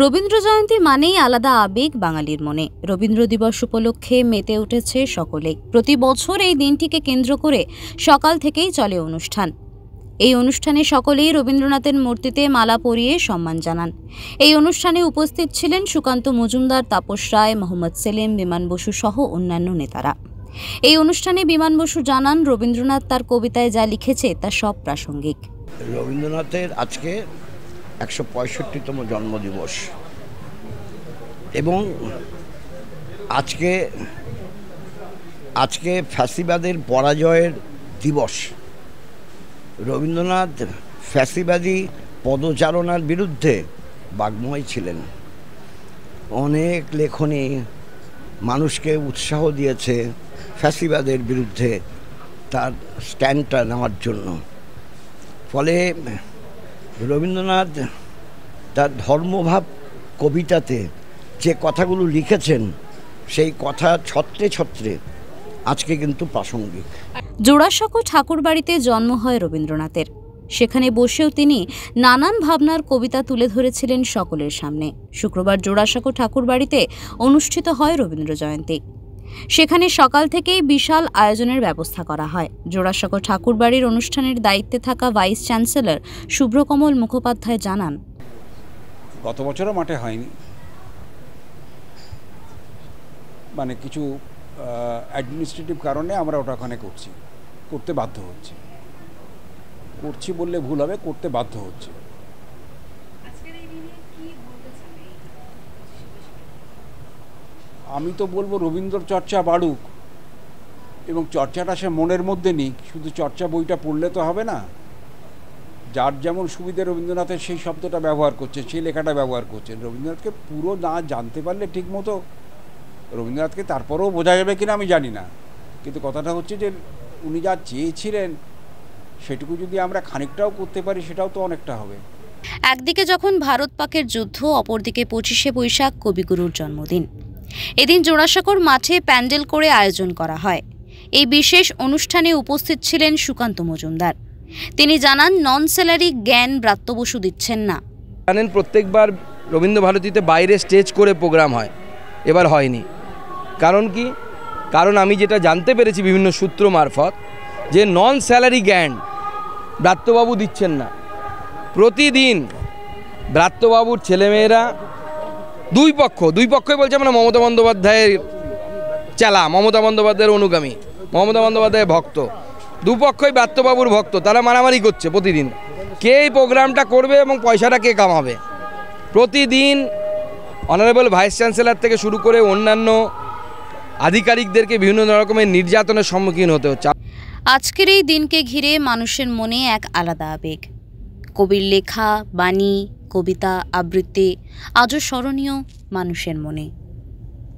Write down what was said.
রবীন্দ্র জয়ন্তী মানেই আলাদা আবেগ বাঙালির মনে। রবীন্দ্র দিবস উপলক্ষে মেতে উঠেছে সকলেই। প্রতি বছর এই দিনটিকে কেন্দ্র করে সকাল থেকেই চলে অনুষ্ঠান। এই অনুষ্ঠানে সকলেই রবীন্দ্রনাথের মূর্তিতে মালা পরিয়ে সম্মান জানান। এই অনুষ্ঠানে উপস্থিত ছিলেন সুকান্ত মজুমদার, তাপস রায়, মোহাম্মদ সেলিম, বিমান বসু সহ অন্যান্য নেতারা। এই অনুষ্ঠানে বিমান বসু জানান, রবীন্দ্রনাথ তার কবিতায় যা লিখেছে তা সব প্রাসঙ্গিক। রবীন্দ্রনাথের আজকে 165তম জন্মদিবস এবং আজকে ফ্যাসিবাদের পরাজয়ের দিবস। রবীন্দ্রনাথ ফ্যাসিবাদী পদচারণার বিরুদ্ধে বাগ্ময় ছিলেন। অনেক লেখনী মানুষকে উৎসাহ দিয়েছে ফ্যাসিবাদের বিরুদ্ধে তার স্ট্যান্ডটা নেওয়ার জন্য। ফলে রবীন্দ্রনাথ তার ধর্মভাব কবিতাতে যে কথাগুলো লিখেছেন সেই কথা ছত্রে ছত্রে আজকে কিন্তু প্রাসঙ্গিক। জোড়াসাঁকো ঠাকুরবাড়িতে জন্ম হয় রবীন্দ্রনাথের। সেখানে বসেও তিনি নানান ভাবনার কবিতা তুলে ধরেছিলেন সকলের সামনে। শুক্রবার জোড়াসাঁকো ঠাকুরবাড়িতে অনুষ্ঠিত হয় রবীন্দ্র জয়ন্তী। সেখানে সকাল থেকেই বিশাল আয়োজনের ব্যবস্থা করা হয়। জোড়াসাঁকো ঠাকুরবাড়ির অনুষ্ঠানের দায়িত্বে থাকা ভাইস চ্যান্সেলর শুভ্রকমল মুখোপাধ্যায় জানান, গত বছরও মাঠে হয়নি, মানে কিছু অ্যাডমিনিস্ট্রেটিভ কারণে আমরা ওটা ওখানে করতে বাধ্য করছি বললে ভুল হবে, করতে বাধ্য হচ্ছে। আমি তো বলবো রবীন্দ্র চর্চা বাড়ুক এবং চর্চাটা সে মনের মধ্যে নিক। শুধু চর্চা বইটা পড়লে তো হবে না। যার যেমন সুবিধে রবীন্দ্রনাথের সেই শব্দটা ব্যবহার করছেন, সেই লেখাটা ব্যবহার করছেন। রবীন্দ্রনাথকে পুরো না জানতে পারলে ঠিক মতো রবীন্দ্রনাথকে তারপরেও বোঝা যাবে কিনা আমি জানি না, কিন্তু কথাটা হচ্ছে যে উনি যা চেয়েছিলেন সেটুকু যদি আমরা খানিকটাও করতে পারি সেটাও তো অনেকটা হবে। একদিকে যখন ভারত পাকের যুদ্ধ, অপরদিকে 25শে বৈশাখ কবিগুরুর জন্মদিন। এদিন জোড়াসাঁকোর মাঠে প্যান্ডেল করে আয়োজন করা হয়। এই বিশেষ অনুষ্ঠানে উপস্থিত ছিলেন সুকান্ত মজুমদার। তিনি জানান, নন স্যালারি জ্ঞান ব্রাত্য বসু দিচ্ছেন না। জানেন, প্রত্যেকবার রবীন্দ্রভারতীতে বাইরে স্টেজ করে প্রোগ্রাম হয়, এবার হয়নি। কারণ কি? কারণ আমি যেটা জানতে পেরেছি বিভিন্ন সূত্র মারফত, যে নন স্যালারি জ্ঞান ব্রাত্যবাবু দিচ্ছেন না। প্রতিদিন ব্রাত্যবাবুর ছেলেমেয়েরা দুই পক্ষই বলছে আমরা মমতা বন্দ্যোপাধ্যায়ের চেলা, মমতা বন্দ্যোপাধ্যায়ের অনুগামী, মমতা বন্দ্যোপাধ্যায়ের ভক্ত। দুপক্ষই ব্রাত্যবাবুর ভক্ত, তারা মারামারি করছে প্রতিদিন কে এই প্রোগ্রামটা করবে এবং পয়সাটা কে কামাবে। প্রতিদিন অনারেবল ভাইস চ্যান্সেলর থেকে শুরু করে অন্যান্য আধিকারিকদেরকে বিভিন্ন রকমের নির্যাতনের সম্মুখীন হতে হচ্ছে। আজকের এই দিনকে ঘিরে মানুষের মনে এক আলাদা আবেগ। কবির লেখা, বাণী, কবিতা, আবৃত্তি আজও স্মরণীয় মানুষের মনে।